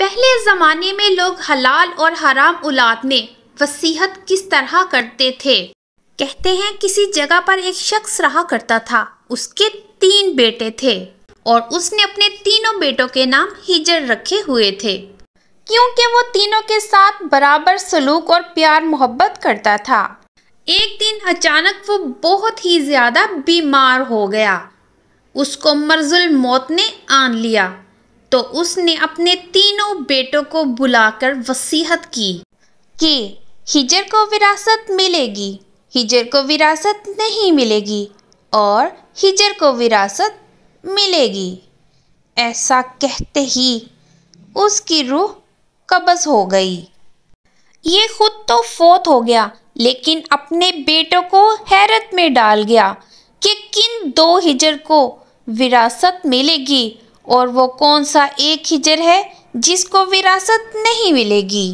پہلے زمانے میں لوگ حلال اور حرام اولاد میں وصیت کس طرح کرتے تھے؟ کہتے ہیں کسی جگہ پر ایک شخص رہا کرتا تھا، اس کے 3 بیٹے تھے اور اس نے اپنے تینوں بیٹوں کے نام ہجر رکھے ہوئے تھے کیونکہ وہ تینوں کے ساتھ برابر سلوک اور پیار محبت کرتا تھا۔ ایک دن اچانک وہ بہت ہی زیادہ بیمار ہو گیا، اس کو مرض الموت نے آن لیا تو اس نے اپنے تینوں بیٹوں کو بلا کر وصیت کی کہ ہجر کو وراثت ملے گی، ہجر کو وراثت نہیں ملے گی اور ہجر کو وراثت ملے گی۔ ایسا کہتے ہی اس کی روح قبض ہو گئی۔ یہ خود تو فوت ہو گیا لیکن اپنے بیٹوں کو حیرت میں ڈال گیا کہ کن 2 ہجر کو وراثت ملے گی اور وہ کون سا ایک ہجر ہے جس کو وراثت نہیں ملے گی۔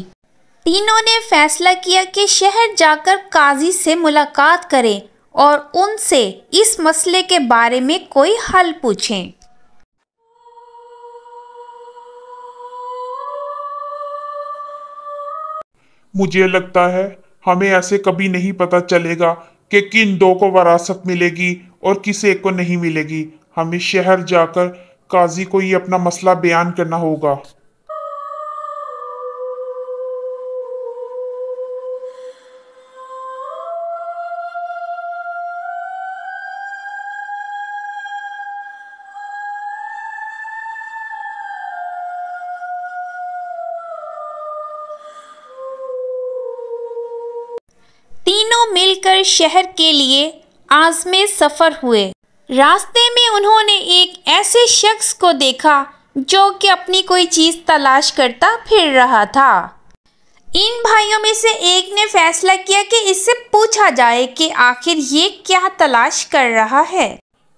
تینوں نے فیصلہ کیا کہ شہر جا کر قاضی سے ملاقات کریں اور ان سے اس مسئلے کے بارے میں کوئی حل پوچھیں۔ مجھے لگتا ہے ہمیں ایسے کبھی نہیں پتہ چلے گا کہ کن 2 کو وراثت ملے گی اور کس ایک کو نہیں ملے گی۔ ہمیں شہر جا کر قاضی کو یہ اپنا مسئلہ بیان کرنا ہوگا۔ تینوں مل کر شہر کے لیے عازم سفر ہوئے۔ راستے میں انہوں نے ایک ایسے شخص کو دیکھا جو کہ اپنی کوئی چیز تلاش کرتا پھر رہا تھا۔ ان بھائیوں میں سے ایک نے فیصلہ کیا کہ اس سے پوچھا جائے کہ آخر یہ کیا تلاش کر رہا ہے۔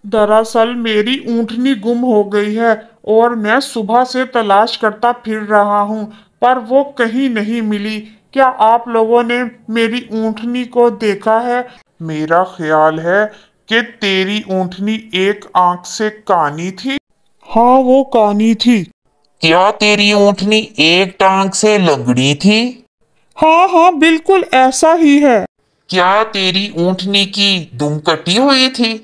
دراصل میری اونٹنی گم ہو گئی ہے اور میں صبح سے تلاش کرتا پھر رہا ہوں پر وہ کہیں نہیں ملی۔ کیا آپ لوگوں نے میری اونٹنی کو دیکھا ہے؟ میرا خیال ہے کہ تیری اونٹنی ایک آنکھ سے کانی تھی۔ ہاں وہ کانی تھی۔ کیا تیری اونٹنی ایک ٹانگ سے لنگڑی تھی؟ ہاں بالکل ایسا ہی ہے۔ کیا تیری اونٹنی کی دم کٹی ہوئی تھی؟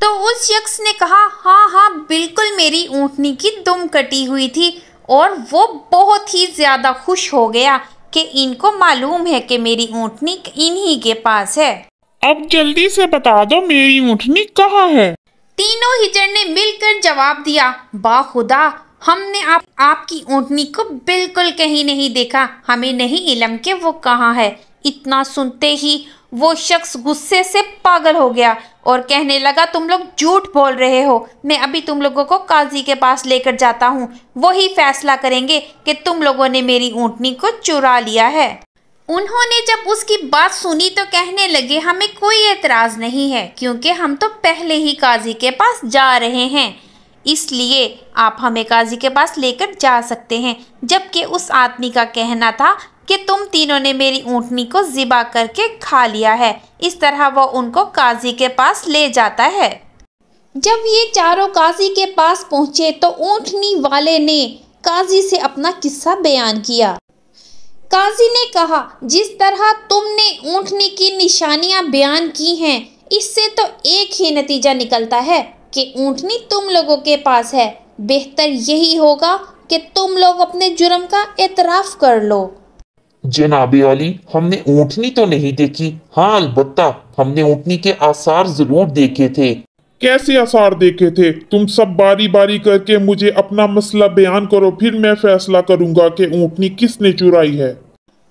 تو اس شخص نے کہا ہاں بالکل میری اونٹنی کی دم کٹی ہوئی تھی، اور وہ بہت ہی زیادہ خوش ہو گیا کہ ان کو معلوم ہے کہ میری اونٹنی انہی کے پاس ہے۔ اب جلدی سے بتا دو میری اونٹنی کہاں ہے؟ تینوں ہجر نے مل کر جواب دیا، باخدا ہم نے آپ کی اونٹنی کو بالکل کہیں نہیں دیکھا، ہمیں نہیں علم کہ وہ کہاں ہے۔ اتنا سنتے ہی وہ شخص غصے سے پاگل ہو گیا اور کہنے لگا تم لوگ جھوٹ بول رہے ہو، میں ابھی تم لوگوں کو قاضی کے پاس لے کر جاتا ہوں، وہی فیصلہ کریں گے کہ تم لوگوں نے میری اونٹنی کو چرا لیا ہے۔ انہوں نے جب اس کی بات سنی تو کہنے لگے ہمیں کوئی اعتراض نہیں ہے کیونکہ ہم تو پہلے ہی قاضی کے پاس جا رہے ہیں، اس لیے آپ ہمیں قاضی کے پاس لے کر جا سکتے ہیں۔ جبکہ اس آدمی کا کہنا تھا کہ تم تینوں نے میری اونٹنی کو ذبح کر کے کھا لیا ہے۔ اس طرح وہ ان کو قاضی کے پاس لے جاتا ہے۔ جب یہ چاروں قاضی کے پاس پہنچے تو اونٹنی والے نے قاضی سے اپنا قصہ بیان کیا۔ قاضی نے کہا جس طرح تم نے اونٹنی کی نشانیاں بیان کی ہیں اس سے تو ایک ہی نتیجہ نکلتا ہے کہ اونٹنی تم لوگوں کے پاس ہے۔ بہتر یہی ہوگا کہ تم لوگ اپنے جرم کا اعتراف کر لو۔ جناب عالی، ہم نے اونٹنی تو نہیں دیکھی، ہاں البتہ ہم نے اونٹنی کے آثار ضرور دیکھے تھے۔ کیسے آثار دیکھے تھے؟ تم سب باری باری کر کے مجھے اپنا مسئلہ بیان کرو، پھر میں فیصلہ کروں گا کہ اونٹنی کس نے چرائی ہے۔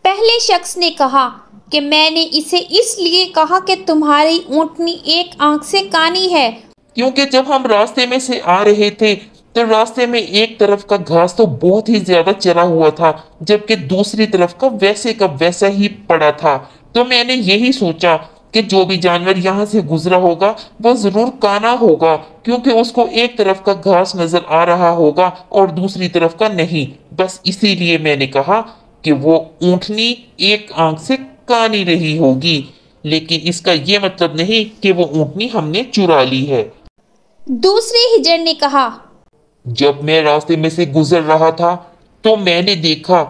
پہلے شخص نے کہا کہ میں نے اسے اس لیے کہا کہ تمہاری اونٹنی ایک آنکھ سے کانی ہے۔ کیونکہ جب ہم راستے میں سے آ رہے تھے تو راستے میں ایک طرف کا گھاس تو بہت ہی زیادہ چرا ہوا تھا جبکہ دوسری طرف کا ویسا ہی پڑا تھا، تو میں نے یہی سوچا کہ جو بھی جانور یہاں سے گزرا ہوگا وہ ضرور کانا ہوگا کیونکہ اس کو ایک طرف کا گھاس نظر آ رہا ہوگا اور دوسری طرف کا نہیں، بس اسی لیے میں نے کہا کہ وہ اونٹنی ایک آنکھ سے کانی رہی ہوگی، لیکن اس کا یہ مطلب نہیں کہ وہ اونٹنی ہم نے چرا لی ہے۔ دوسرے ہجر نے کہا جب میں راستے میں سے گزر رہا تھا तो मैंने देखा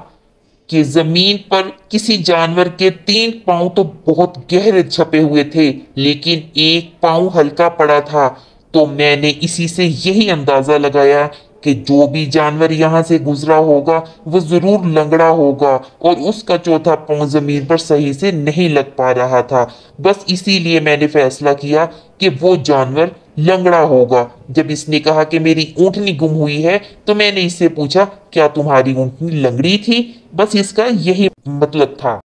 कि जमीन पर किसी जानवर के 3 पांव तो बहुत गहरे छपे हुए थे, लेकिन एक पांव हल्का पड़ा था। तो मैंने इसी से यही अंदाजा लगाया कि जो भी जानवर यहाँ से गुजरा होगा वो जरूर लंगड़ा होगा, और उसका चौथा पांव जमीन पर सही से नहीं लग पा रहा था। बस इसीलिए मैंने फैसला किया कि वो जानवर लंगड़ा होगा। जब इसने कहा कि मेरी ऊँटनी गुम हुई है, तो मैंने इससे पूछा, क्या तुम्हारी ऊँटनी लंगड़ी थी? बस इसका यही मतलब था।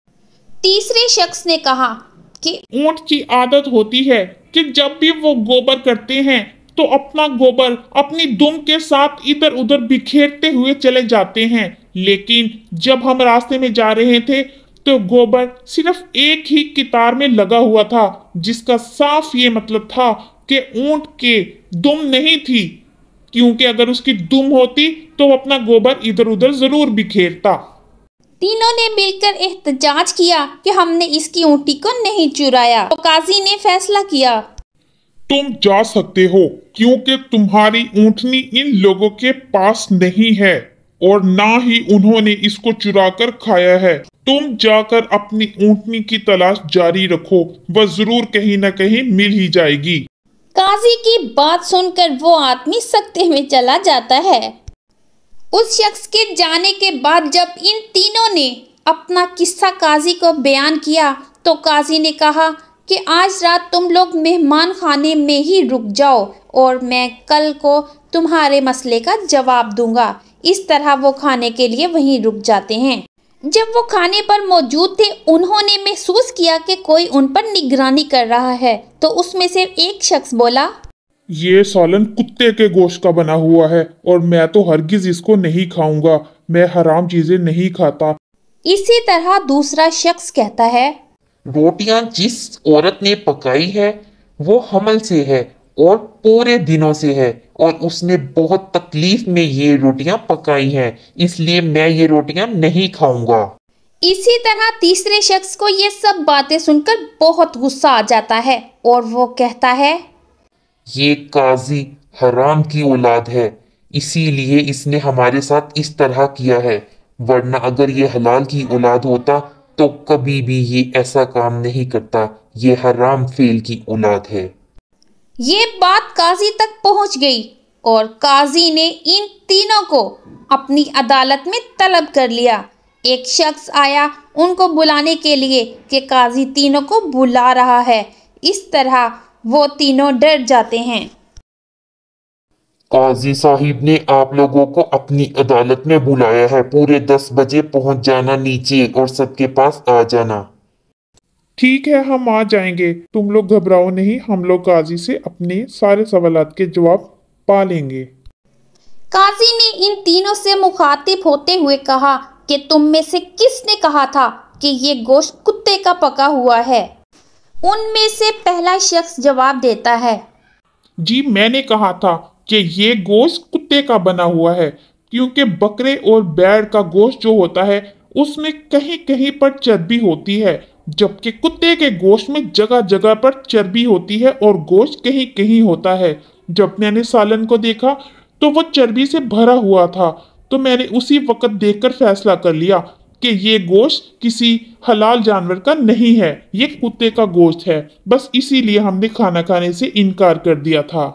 तीसरे शख्स ने कहा कि ऊंट की आदत होती है कि जब भी वो गोबर करते हैं तो अपना गोबर अपनी दुम के साथ इधर उधर बिखेरते हुए चले जाते हैं, लेकिन जब हम रास्ते में जा रहे थे तो गोबर सिर्फ एक ही कितार में लगा हुआ था, जिसका साफ ये मतलब था कि ऊंट के दुम नहीं थी, क्योंकि अगर उसकी दुम होती तो वो अपना गोबर इधर उधर जरूर बिखेरता। तीनों ने मिलकर एहतजाज किया कि हमने इसकी ऊँटी को नहीं चुराया। तो काजी ने फैसला किया, तुम जा सकते हो, क्योंकि तुम्हारी ऊँटनी इन लोगों के पास नहीं है और ना ही उन्होंने इसको चुरा कर खाया है। तुम जाकर अपनी ऊँटनी की तलाश जारी रखो, वह जरूर कहीं न कहीं मिल ही जाएगी। काजी की बात सुनकर वो आदमी सकते में चला जाता है। उस शख्स के जाने के बाद जब इन तीनों ने अपना किस्सा काजी को बयान किया, तो काजी ने कहा कि आज रात तुम लोग मेहमान खाने में ही रुक जाओ और मैं कल को तुम्हारे मसले का जवाब दूंगा। इस तरह वो खाने के लिए वहीं रुक जाते हैं। जब वो खाने पर मौजूद थे, उन्होंने महसूस किया कि कोई उन पर निगरानी कर रहा है। तो उसमें से एक शख्स बोला, ये सालन कुत्ते के गोश्त का बना हुआ है और मैं तो हरगिज इसको नहीं खाऊंगा, मैं हराम चीजें नहीं खाता। इसी तरह दूसरा शख्स कहता है, रोटियां जिस औरत ने पकाई है वो हमल से है और पूरे दिनों से है, और उसने बहुत तकलीफ में ये रोटियां पकाई हैं, इसलिए मैं ये रोटियां नहीं खाऊंगा। इसी तरह तीसरे शख्स को ये सब बातें सुनकर बहुत गुस्सा आ जाता है और वो कहता है, ये काजी हराम की औलाद है, इसीलिए इसने हमारे साथ इस तरह किया है, वरना अगर ये हलाल की औलाद होता तो कभी भी ये ऐसा काम नहीं करता। ये हराम फेल की औलाद है। ये बात काजी तक पहुंच गई और काजी ने इन तीनों को अपनी अदालत में तलब कर लिया। एक शख्स आया उनको बुलाने के लिए कि काजी तीनों को बुला रहा है। इस तरह वो तीनों डर जाते हैं। काजी साहिब ने आप लोगों को अपनी अदालत में बुलाया है, पूरे 10 बजे पहुंच जाना नीचे और सबके पास आ जाना। ठीक है, हम आ जाएंगे, तुम लोग घबराओ नहीं, हम लोग काजी से अपने सारे सवालात के जवाब पा लेंगे। काजी ने इन तीनों से मुखातिब होते हुए कहा कि तुम में से किसने कहा था कि ये गोश्त कुत्ते का पका हुआ है? उनमें से पहला शख्स जवाब देता है, जी मैंने कहा था कि ये गोश्त कुत्ते का बना हुआ है, क्योंकि बकरे और बैल का गोश्त जो होता है उसमें कहीं कहीं पर चर्बी होती है, जबकि कुत्ते के गोश्त में जगह जगह पर चर्बी होती है और गोश्त कहीं कहीं होता है। जब मैंने सालन को देखा तो वो चर्बी से भरा हुआ था, तो मैंने उसी वक्त देखकर फैसला कर लिया कि ये गोश्त किसी हलाल जानवर का नहीं है, ये कुत्ते का गोश्त है। बस इसीलिए हमने खाना खाने से इनकार कर दिया था।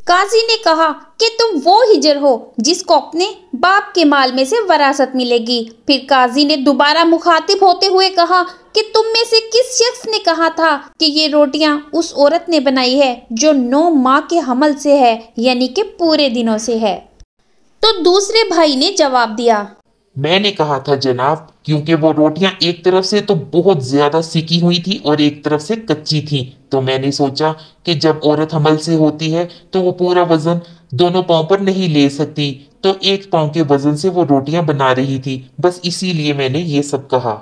काजी ने कहा कि तुम वो हिजर हो जिसको अपने बाप के माल में से वरासत मिलेगी। फिर काजी ने दोबारा मुखातिब होते हुए कहा कि तुम में से किस शख्स ने कहा था कि ये रोटियां उस औरत ने बनाई है जो 9 माह के हमल से है, यानी कि पूरे दिनों से है? तो दूसरे भाई ने जवाब दिया, मैंने कहा था जनाब, क्योंकि वो रोटियां एक तरफ से तो बहुत ज्यादा सिकी हुई थी और एक तरफ से कच्ची थी, तो मैंने सोचा कि जब औरत हमल से होती है तो वो पूरा वजन दोनों पांव पर नहीं ले सकती, तो एक पांव के वजन से वो रोटियां बना रही थी, बस इसीलिए मैंने ये सब कहा।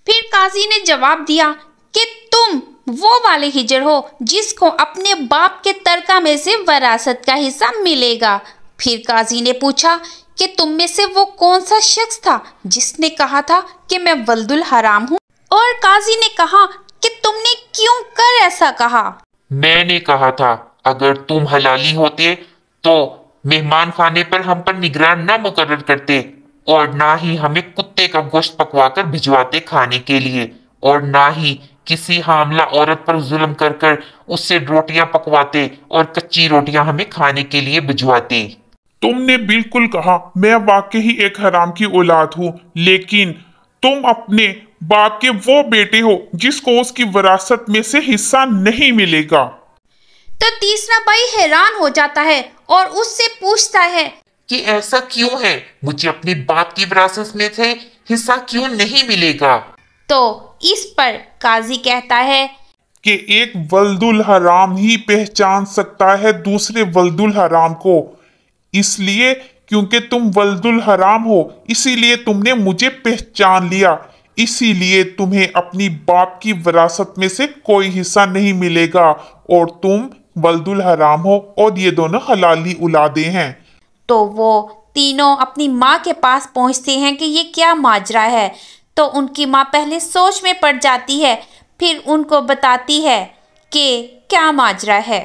फिर काजी ने जवाब दिया कि तुम वो वाले हिजर हो जिसको अपने बाप के तरका में से वरासत का हिस्सा मिलेगा। फिर काजी ने पूछा कि तुम में से वो कौन सा शख्स था जिसने कहा था कि मैं वल्दुल हराम हूँ? और काजी ने कहा कि तुमने क्यों कर ऐसा कहा? मैंने कहा था अगर तुम हलाली होते तो मेहमान खाने पर हम पर निगरान ना मुकर्रर करते, और ना ही हमें कुत्ते का गोश्त पकवाकर भिजवाते खाने के लिए, और ना ही किसी हामला औरत पर जुल्म कर कर उससे रोटियां पकवाते और कच्ची रोटियां हमें खाने के लिए भिजवाते। तुमने बिल्कुल कहा, मैं वाकई एक हराम की औलाद हूँ, लेकिन तुम अपने बाप के वो बेटे हो जिसको उसकी विरासत में से हिस्सा नहीं मिलेगा। तो तीसरा भाई हैरान हो जाता है और उससे पूछता है कि ऐसा क्यों है, मुझे अपने बाप की विरासत में से हिस्सा क्यों नहीं मिलेगा? तो इस पर काजी कहता है कि एक वल्दुल हराम ही पहचान सकता है दूसरे वल्दुल हराम को, इसलिए क्योंकि तुम वल्दुल हराम हो इसीलिए तुमने मुझे पहचान लिया, इसीलिए तुम्हें अपनी बाप की विरासत में से कोई हिस्सा नहीं मिलेगा और तुम वल्दुल हराम हो और ये दोनों हलाली औलादे हैं। तो वो तीनों अपनी माँ के पास पहुँचते हैं कि ये क्या माजरा है। तो उनकी माँ पहले सोच में पड़ जाती है, फिर उनको बताती है कि क्या माजरा है।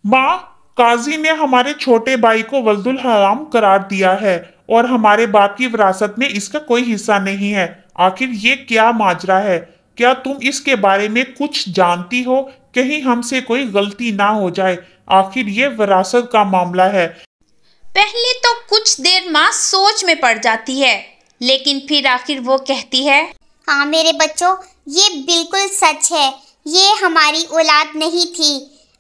माँ, काजी ने हमारे छोटे भाई को वल्दुल हराम करार दिया है और हमारे बाप की विरासत में इसका कोई हिस्सा नहीं है। आखिर ये क्या माजरा है? क्या तुम इसके बारे में कुछ जानती हो? कहीं हमसे कोई गलती ना हो जाए। आखिर ये विरासत का मामला है। पहले तो कुछ देर माँ सोच में पड़ जाती है, लेकिन फिर आखिर वो कहती है, हाँ मेरे बच्चों, ये बिल्कुल सच है, ये हमारी औलाद नहीं थी।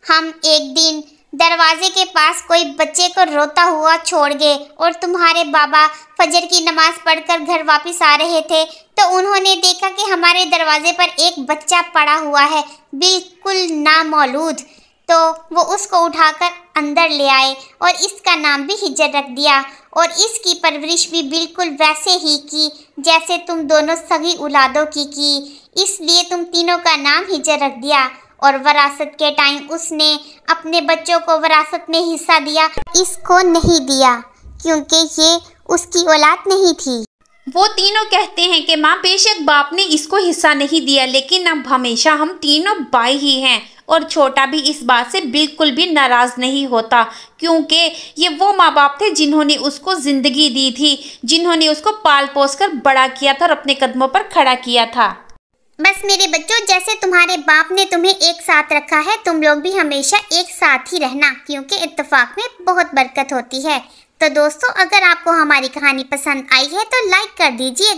हम एक दिन दरवाजे के पास कोई बच्चे को रोता हुआ छोड़ गए और तुम्हारे बाबा फजर की नमाज पढ़कर घर वापस आ रहे थे तो उन्होंने देखा कि हमारे दरवाजे पर एक बच्चा पड़ा हुआ है, बिल्कुल नामौलूद। तो वो उसको उठाकर अंदर ले आए और इसका नाम भी हिजर रख दिया और इसकी परवरिश भी बिल्कुल वैसे ही की जैसे तुम दोनों सगी औलादों की, इसलिए तुम तीनों का नाम हिजर रख दिया। और विरासत के टाइम उसने अपने बच्चों को विरासत में हिस्सा दिया, इसको नहीं दिया क्योंकि ये उसकी औलाद नहीं थी। वो तीनों कहते हैं कि माँ बेशक बाप ने इसको हिस्सा नहीं दिया, लेकिन अब हमेशा हम तीनों भाई ही हैं। और छोटा भी इस बात से बिल्कुल भी नाराज नहीं होता, क्योंकि ये वो माँ बाप थे जिन्होंने उसको जिंदगी दी थी, जिन्होंने उसको पाल पोस कर बड़ा किया था और अपने कदमों पर खड़ा किया था। बस मेरे बच्चों, जैसे तुम्हारे बाप ने तुम्हें एक साथ रखा है, तुम लोग भी हमेशा एक साथ ही रहना, क्योंकि इत्तेफाक में बहुत बरकत होती है। तो दोस्तों, अगर आपको हमारी कहानी पसंद आई है तो लाइक कर दीजिए।